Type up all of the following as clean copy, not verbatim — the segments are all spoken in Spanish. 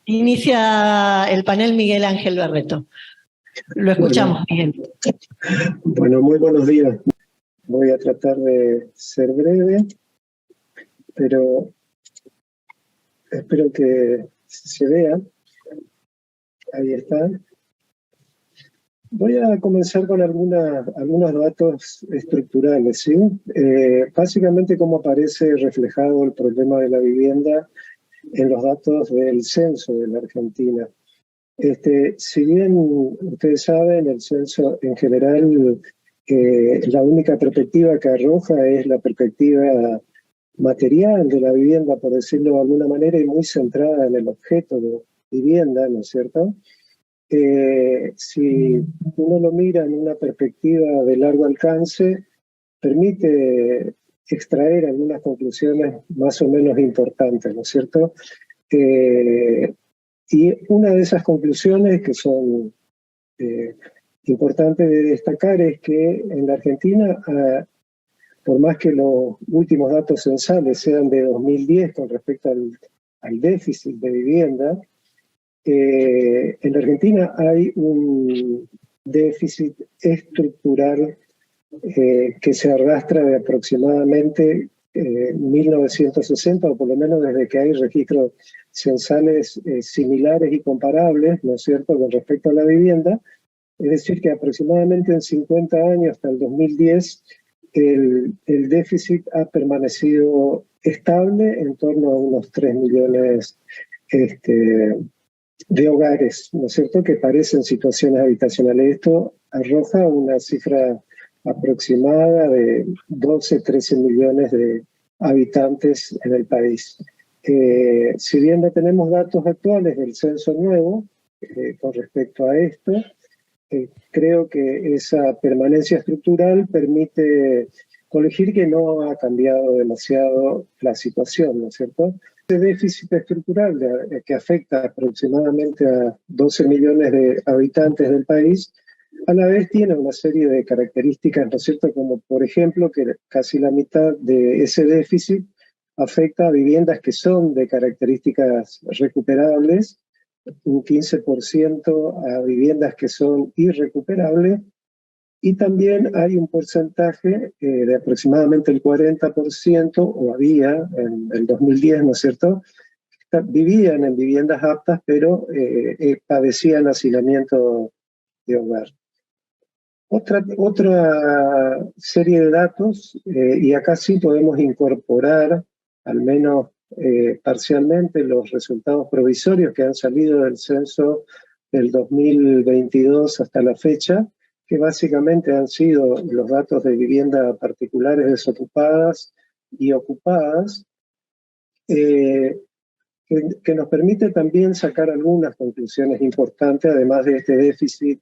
inicia el panel Miguel Ángel Barreto. Lo escuchamos, Miguel. Bueno, muy buenos días. Voy a tratar de ser breve, pero espero que se vea. Ahí está. Voy a comenzar con algunos datos estructurales, ¿sí? Básicamente cómo aparece reflejado el problema de la vivienda en los datos del censo de la Argentina. Si bien ustedes saben, el censo en general, la única perspectiva que arroja es la perspectiva material de la vivienda, por decirlo de alguna manera, y muy centrada en el objeto de vivienda, ¿no es cierto? Si uno lo mira en una perspectiva de largo alcance, permite extraer algunas conclusiones más o menos importantes, ¿no es cierto? Y una de esas conclusiones que son importantes de destacar es que en la Argentina, por más que los últimos datos censales sean de 2010 con respecto al déficit de vivienda, en la Argentina hay un déficit estructural que se arrastra de aproximadamente 1960, o por lo menos desde que hay registros censales similares y comparables, ¿no es cierto?, con respecto a la vivienda. Es decir, que aproximadamente en 50 años, hasta el 2010, el déficit ha permanecido estable en torno a unos 3 millones de hogares, ¿no es cierto?, que parecen situaciones habitacionales. Esto arroja una cifra aproximada de 12, 13 millones de habitantes en el país. Si bien no tenemos datos actuales del censo nuevo con respecto a esto, creo que esa permanencia estructural permite colegir que no ha cambiado demasiado la situación, ¿no es cierto? Este déficit estructural que afecta aproximadamente a 12 millones de habitantes del país, a la vez tiene una serie de características, ¿no es cierto?, como por ejemplo que casi la mitad de ese déficit afecta a viviendas que son de características recuperables, un 15% a viviendas que son irrecuperables, y también hay un porcentaje de aproximadamente el 40%, o había en el 2010, ¿no es cierto?, vivían en viviendas aptas, pero padecían hacinamiento de hogar. Otra serie de datos, y acá sí podemos incorporar, al menos parcialmente, los resultados provisorios que han salido del censo del 2022 hasta la fecha, que básicamente han sido los datos de vivienda particulares desocupadas y ocupadas, que nos permite también sacar algunas conclusiones importantes, además de este déficit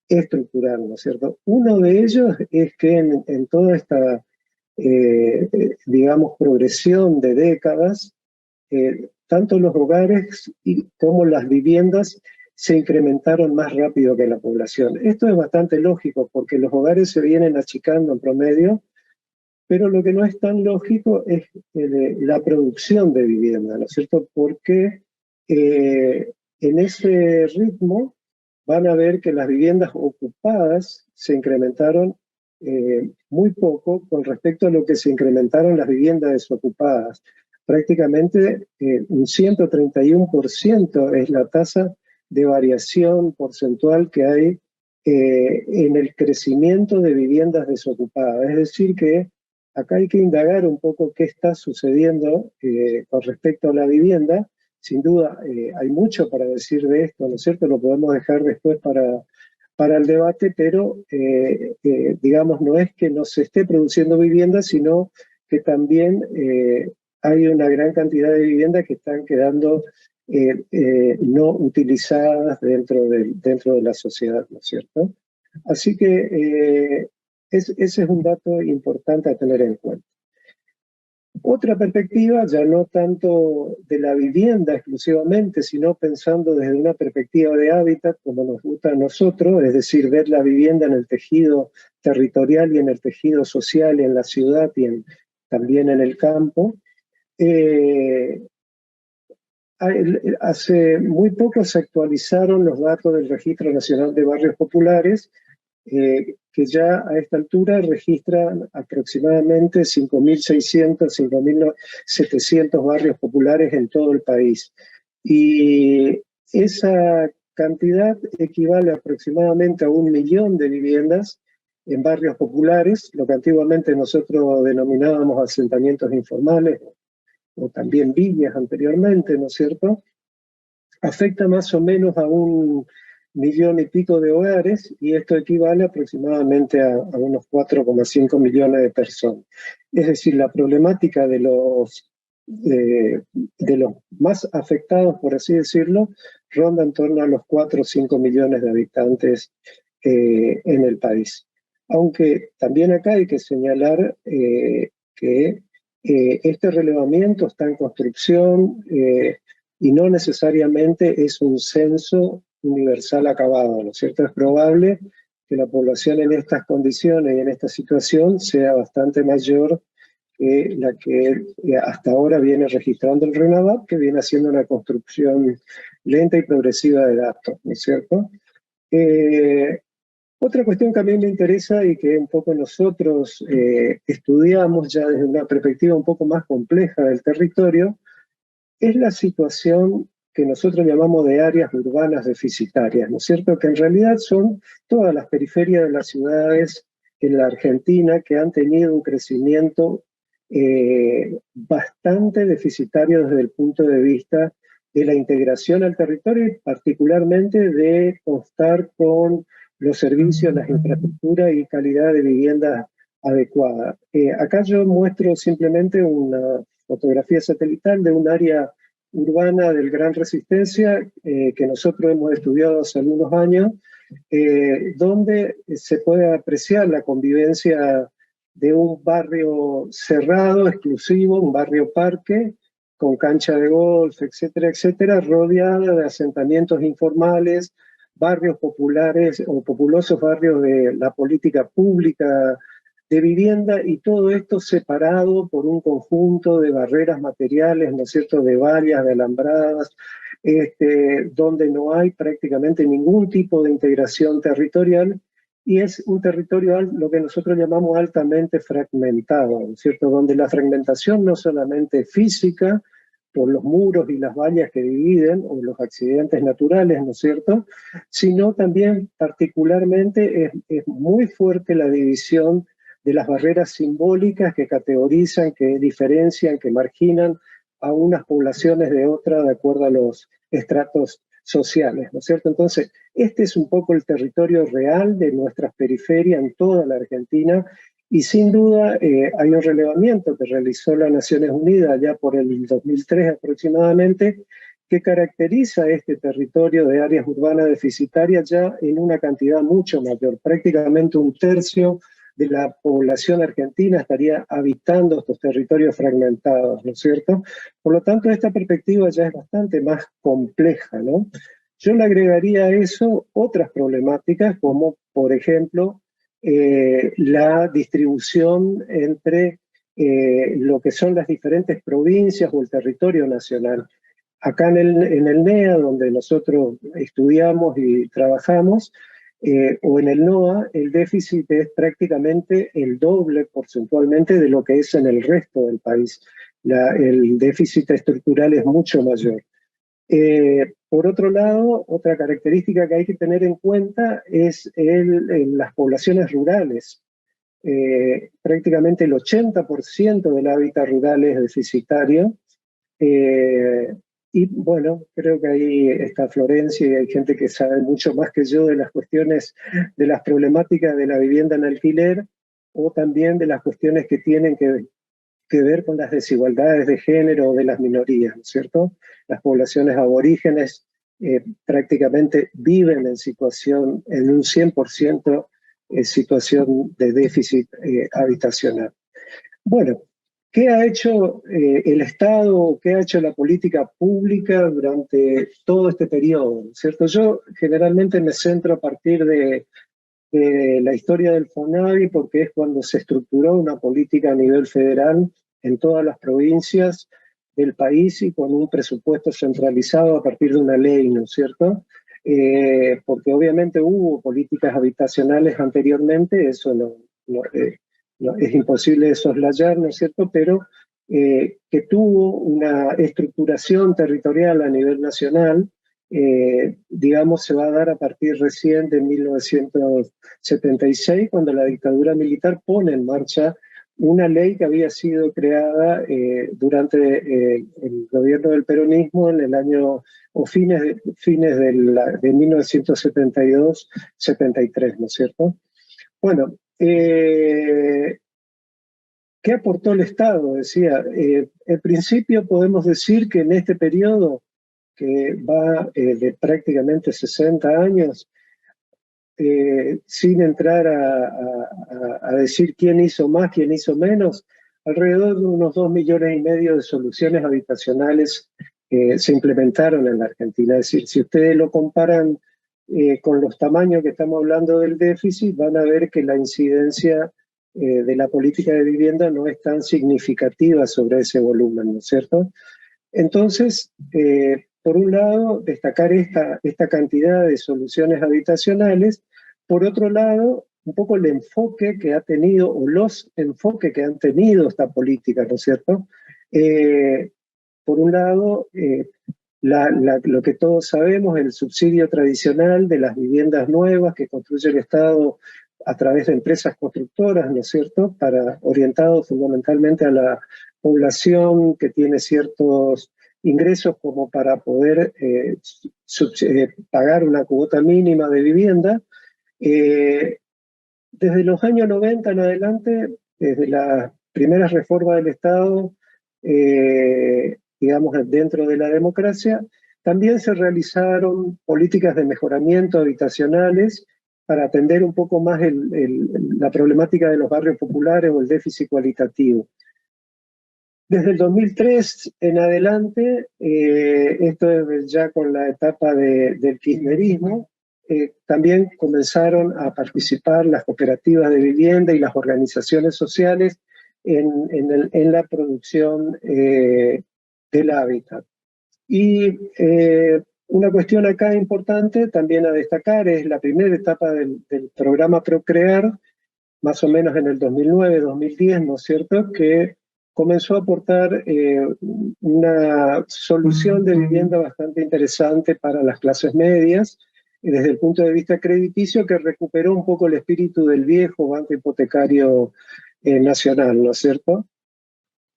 estructural, ¿no es cierto? Uno de ellos es que en toda esta, digamos, progresión de décadas, tanto los hogares como las viviendas se incrementaron más rápido que la población. Esto es bastante lógico porque los hogares se vienen achicando en promedio, pero lo que no es tan lógico es la producción de vivienda, ¿no es cierto? Porque en ese ritmo van a ver que las viviendas ocupadas se incrementaron muy poco con respecto a lo que se incrementaron las viviendas desocupadas. Prácticamente un 131% es la tasa de variación porcentual que hay en el crecimiento de viviendas desocupadas. Es decir que acá hay que indagar un poco qué está sucediendo con respecto a la vivienda. Sin duda hay mucho para decir de esto, ¿no es cierto? Lo podemos dejar después para el debate, pero digamos, no es que no se esté produciendo vivienda, sino que también hay una gran cantidad de viviendas que están quedando no utilizadas dentro de la sociedad, ¿no es cierto? Así que ese es un dato importante a tener en cuenta. Otra perspectiva, ya no tanto de la vivienda exclusivamente, sino pensando desde una perspectiva de hábitat, como nos gusta a nosotros, es decir, ver la vivienda en el tejido territorial y en el tejido social, y en la ciudad y también en el campo. hace muy poco se actualizaron los datos del Registro Nacional de Barrios Populares, que ya a esta altura registran aproximadamente 5.600, 5.700 barrios populares en todo el país. Y esa cantidad equivale aproximadamente a 1 millón de viviendas en barrios populares, lo que antiguamente nosotros denominábamos asentamientos informales, o también villas anteriormente, ¿no es cierto? Afecta más o menos a 1,5 millones de hogares, y esto equivale aproximadamente a unos 4,5 millones de personas. Es decir, la problemática de los más afectados, por así decirlo, ronda en torno a los 4 o 5 millones de habitantes en el país. Aunque también acá hay que señalar que este relevamiento está en construcción y no necesariamente es un censo universal acabado, ¿no es cierto? Es probable que la población en estas condiciones y en esta situación sea bastante mayor que la que hasta ahora viene registrando el RENAVAP, que viene haciendo una construcción lenta y progresiva de datos, ¿no es cierto? Otra cuestión que a mí me interesa y que un poco nosotros estudiamos ya desde una perspectiva un poco más compleja del territorio, es la situación que nosotros llamamos de áreas urbanas deficitarias, ¿no es cierto? Que en realidad son todas las periferias de las ciudades en la Argentina que han tenido un crecimiento bastante deficitario desde el punto de vista de la integración al territorio y particularmente de constar con los servicios, las infraestructuras y calidad de vivienda adecuada. Acá yo muestro simplemente una fotografía satelital de un área urbana del Gran Resistencia que nosotros hemos estudiado hace algunos años, donde se puede apreciar la convivencia de un barrio cerrado, exclusivo, un barrio parque, con cancha de golf, etcétera, etcétera, rodeada de asentamientos informales, barrios populares o populosos barrios de la política pública de vivienda, y todo esto separado por un conjunto de barreras materiales, ¿no es cierto?, de vallas, de alambradas, donde no hay prácticamente ningún tipo de integración territorial, y es un territorio lo que nosotros llamamos altamente fragmentado, ¿no es cierto?, donde la fragmentación no solamente física, por los muros y las vallas que dividen, o los accidentes naturales, ¿no es cierto?, sino también particularmente es muy fuerte la división de las barreras simbólicas que categorizan, que diferencian, que marginan a unas poblaciones de otras de acuerdo a los estratos sociales, ¿no es cierto? Entonces, este es un poco el territorio real de nuestras periferias en toda la Argentina, y sin duda hay un relevamiento que realizó las Naciones Unidas ya por el 2003 aproximadamente, que caracteriza este territorio de áreas urbanas deficitarias ya en una cantidad mucho mayor. Prácticamente 1/3 de la población argentina estaría habitando estos territorios fragmentados, ¿no es cierto? Por lo tanto, esta perspectiva ya es bastante más compleja, ¿no? Yo le agregaría a eso otras problemáticas, como por ejemplo la distribución entre lo que son las diferentes provincias o el territorio nacional. Acá en el NEA, donde nosotros estudiamos y trabajamos, o en el NOA, el déficit es prácticamente el doble porcentualmente de lo que es en el resto del país. El déficit estructural es mucho mayor. Por otro lado, otra característica que hay que tener en cuenta es las poblaciones rurales. Prácticamente el 80% del hábitat rural es deficitario. Y bueno, creo que ahí está Florencia y hay gente que sabe mucho más que yo de las cuestiones, de las problemáticas de la vivienda en alquiler, o también de las cuestiones que tienen que ver con las desigualdades de género de las minorías, ¿no es cierto? Las poblaciones aborígenes prácticamente viven en un 100% situación de déficit habitacional. Bueno, ¿qué ha hecho el Estado, qué ha hecho la política pública durante todo este periodo? ¿Cierto? Yo generalmente me centro a partir de la historia del FONAVI, porque es cuando se estructuró una política a nivel federal en todas las provincias del país y con un presupuesto centralizado a partir de una ley, ¿no es cierto? Porque obviamente hubo políticas habitacionales anteriormente, eso es imposible de soslayar, ¿no es cierto? Pero que tuvo una estructuración territorial a nivel nacional, digamos, se va a dar a partir recién de 1976, cuando la dictadura militar pone en marcha una ley que había sido creada durante el gobierno del peronismo en el año, o fines de 1972-73, ¿no es cierto? Bueno, ¿qué aportó el Estado? Decía, en principio podemos decir que en este periodo, que va de prácticamente 60 años, sin entrar a decir quién hizo más, quién hizo menos, alrededor de unos 2,5 millones de soluciones habitacionales se implementaron en la Argentina. Es decir, si ustedes lo comparan con los tamaños que estamos hablando del déficit, van a ver que la incidencia de la política de vivienda no es tan significativa sobre ese volumen, ¿no es cierto? Entonces, por un lado, destacar esta cantidad de soluciones habitacionales. Por otro lado, un poco el enfoque que ha tenido, o los enfoques que han tenido esta política, ¿no es cierto? Por un lado, lo que todos sabemos, el subsidio tradicional de las viviendas nuevas que construye el Estado a través de empresas constructoras, ¿no es cierto?, orientado fundamentalmente a la población que tiene ciertos ingresos como para poder pagar una cuota mínima de vivienda. Desde los años 90 en adelante, desde las primeras reformas del Estado, digamos, dentro de la democracia, también se realizaron políticas de mejoramiento habitacionales para atender un poco más la problemática de los barrios populares o el déficit cualitativo. Desde el 2003 en adelante, esto es ya con la etapa del kirchnerismo, también comenzaron a participar las cooperativas de vivienda y las organizaciones sociales en la producción del hábitat. Y una cuestión acá importante también a destacar es la primera etapa del programa Procrear, más o menos en el 2009-2010, ¿no es cierto?, que comenzó a aportar una solución de vivienda bastante interesante para las clases medias, desde el punto de vista crediticio, que recuperó un poco el espíritu del viejo Banco Hipotecario Nacional, ¿no es cierto?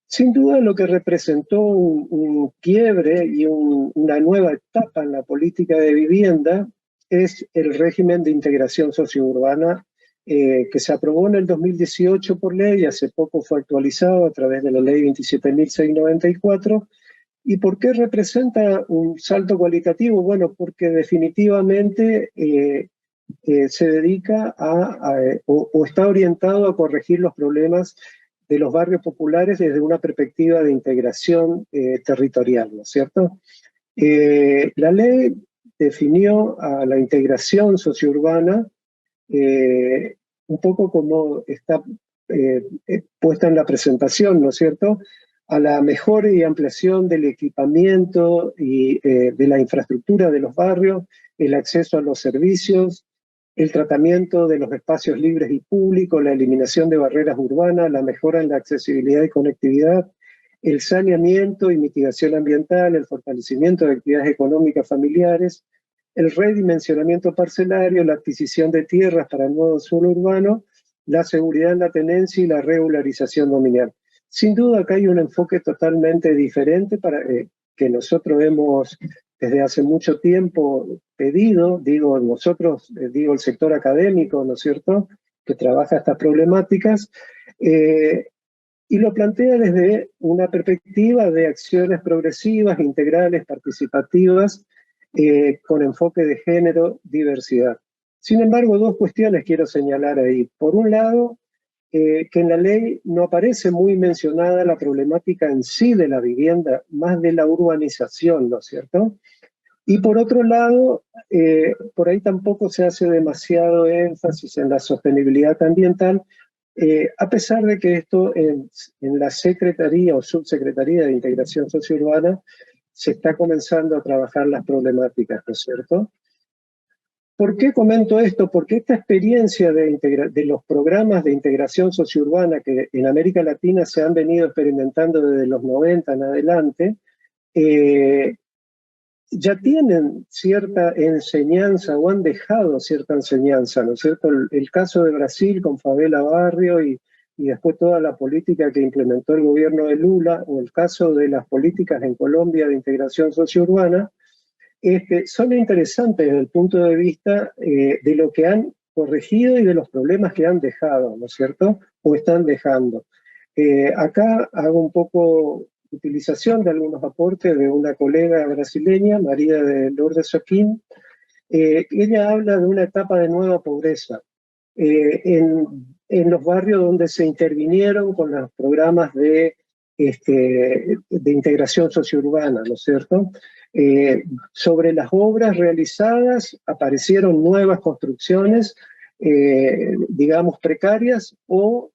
Sin duda lo que representó un quiebre y una nueva etapa en la política de vivienda es el régimen de integración sociourbana que se aprobó en el 2018 por ley y hace poco fue actualizado a través de la ley 27.694. ¿Y por qué representa un salto cualitativo? Bueno, porque definitivamente se dedica o está orientado a corregir los problemas de los barrios populares desde una perspectiva de integración territorial, ¿no es cierto? La ley definió a la integración sociourbana un poco como está puesta en la presentación, ¿no es cierto?, a la mejora y ampliación del equipamiento y de la infraestructura de los barrios, el acceso a los servicios, el tratamiento de los espacios libres y públicos, la eliminación de barreras urbanas, la mejora en la accesibilidad y conectividad, el saneamiento y mitigación ambiental, el fortalecimiento de actividades económicas familiares, el redimensionamiento parcelario, la adquisición de tierras para el nuevo suelo urbano, la seguridad en la tenencia y la regularización dominial. Sin duda acá hay un enfoque totalmente diferente que nosotros hemos desde hace mucho tiempo pedido, digo nosotros, digo el sector académico, ¿no es cierto?, que trabaja estas problemáticas, y lo plantea desde una perspectiva de acciones progresivas, integrales, participativas, con enfoque de género, diversidad. Sin embargo, dos cuestiones quiero señalar ahí. Por un lado, que en la ley no aparece muy mencionada la problemática en sí de la vivienda, más de la urbanización, ¿no es cierto? Y por otro lado, por ahí tampoco se hace demasiado énfasis en la sostenibilidad ambiental, A pesar de que esto en la Secretaría o Subsecretaría de Integración Sociourbana se está comenzando a trabajar las problemáticas, ¿no es cierto? ¿Por qué comento esto? Porque esta experiencia de los programas de integración sociourbana que en América Latina se han venido experimentando desde los 90 en adelante, ya tienen cierta enseñanza o han dejado cierta enseñanza, ¿no es cierto? El caso de Brasil con Favela Barrio y después toda la política que implementó el gobierno de Lula, o el caso de las políticas en Colombia de integración sociourbana, son interesantes desde el punto de vista de lo que han corregido y de los problemas que han dejado, ¿no es cierto? O están dejando. Acá hago un poco utilización de algunos aportes de una colega brasileña, María de Lourdes Joaquín. Ella habla de una etapa de nueva pobreza en los barrios donde se intervinieron con los programas de integración sociourbana, ¿no es cierto? Sobre las obras realizadas aparecieron nuevas construcciones, digamos, precarias, o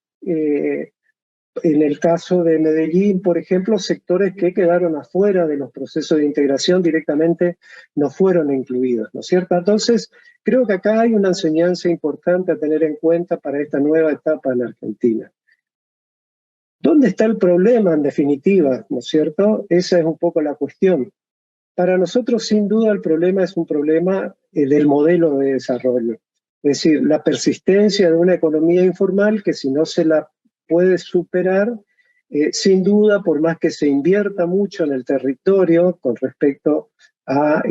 en el caso de Medellín, por ejemplo, sectores que quedaron afuera de los procesos de integración directamente no fueron incluidos, ¿no es cierto? Entonces, creo que acá hay una enseñanza importante a tener en cuenta para esta nueva etapa en Argentina. ¿Dónde está el problema, en definitiva, ¿no es cierto? Esa es un poco la cuestión. Para nosotros, sin duda, el problema es un problema del modelo de desarrollo. Es decir, la persistencia de una economía informal que, si no se la puede superar, sin duda, por más que se invierta mucho en el territorio con respecto a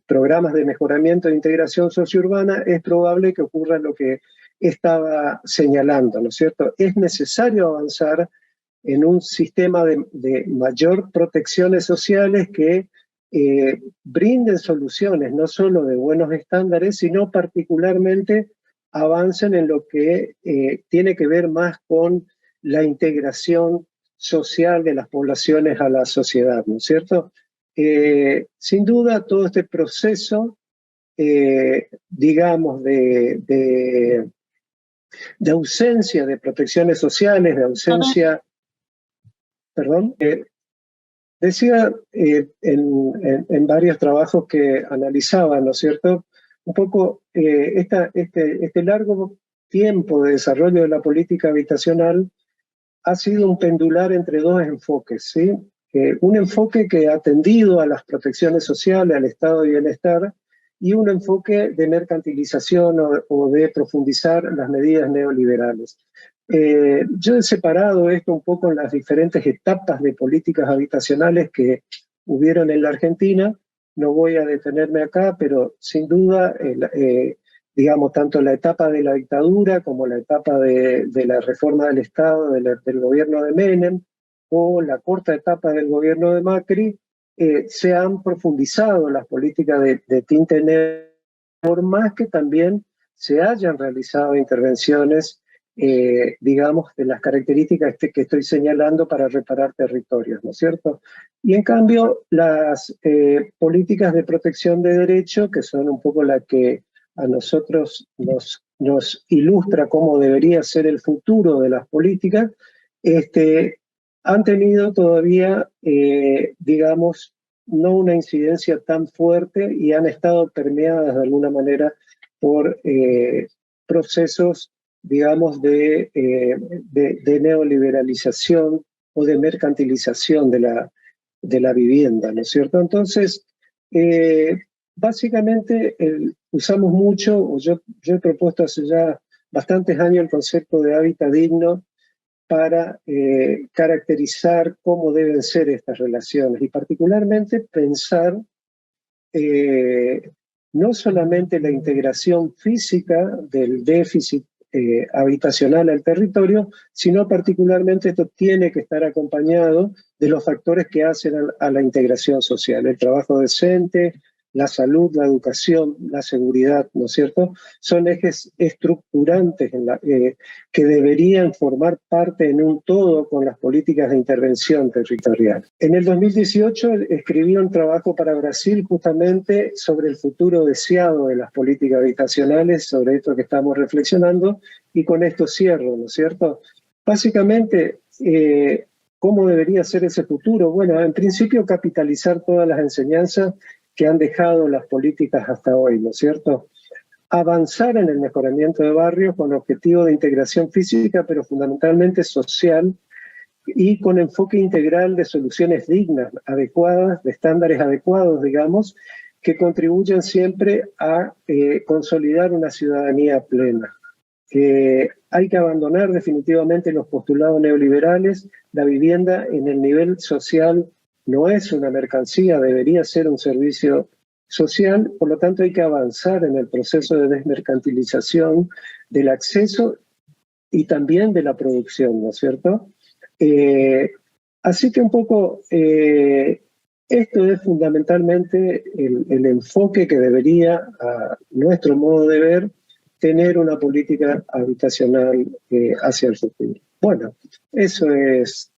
programas de mejoramiento de integración sociourbana, es probable que ocurra lo que estaba señalando, ¿no es cierto? Es necesario avanzar en un sistema de mayor protecciones sociales que brinden soluciones, no solo de buenos estándares, sino particularmente avancen en lo que tiene que ver más con la integración social de las poblaciones a la sociedad, ¿no es cierto? Sin duda, todo este proceso, digamos, de ausencia de protecciones sociales, de ausencia... Perdón, decía en varios trabajos que analizaban, ¿no es cierto? Un poco este largo tiempo de desarrollo de la política habitacional ha sido un pendular entre dos enfoques, ¿sí? Un enfoque que ha atendido a las protecciones sociales, al estado de bienestar, y un enfoque de mercantilización o de profundizar las medidas neoliberales. Yo he separado esto un poco en las diferentes etapas de políticas habitacionales que hubieron en la Argentina. No voy a detenerme acá, pero sin duda, digamos, tanto la etapa de la dictadura como la etapa de la reforma del Estado, del gobierno de Menem, o la corta etapa del gobierno de Macri, se han profundizado las políticas de tinte negro, por más que también se hayan realizado intervenciones, digamos, de las características que estoy señalando para reparar territorios, ¿no es cierto? Y en cambio, las políticas de protección de derechos, que son un poco las que a nosotros nos ilustra cómo debería ser el futuro de las políticas, han tenido todavía, digamos, no una incidencia tan fuerte y han estado permeadas de alguna manera por procesos, digamos, de neoliberalización o de mercantilización de la vivienda, ¿no es cierto? Entonces, básicamente usamos mucho, o yo he propuesto hace ya bastantes años el concepto de hábitat digno para caracterizar cómo deben ser estas relaciones y particularmente pensar no solamente la integración física del déficit habitacional al territorio, sino particularmente esto tiene que estar acompañado de los factores que hacen a la integración social, el trabajo decente, la salud, la educación, la seguridad, ¿no es cierto? Son ejes estructurantes que deberían formar parte en un todo con las políticas de intervención territorial. En el 2018 escribí un trabajo para Brasil justamente sobre el futuro deseado de las políticas habitacionales, sobre esto que estamos reflexionando, y con esto cierro, ¿no es cierto? Básicamente, ¿cómo debería ser ese futuro? Bueno, en principio capitalizar todas las enseñanzas que han dejado las políticas hasta hoy, ¿no es cierto? Avanzar en el mejoramiento de barrios con objetivo de integración física, pero fundamentalmente social, y con enfoque integral de soluciones dignas, adecuadas, de estándares adecuados, digamos, que contribuyan siempre a consolidar una ciudadanía plena. Hay que abandonar definitivamente los postulados neoliberales. La vivienda en el nivel social no es una mercancía, debería ser un servicio social, por lo tanto hay que avanzar en el proceso de desmercantilización del acceso y también de la producción, ¿no es cierto? Así que un poco esto es fundamentalmente el enfoque que debería, a nuestro modo de ver, tener una política habitacional hacia el futuro. Bueno, eso es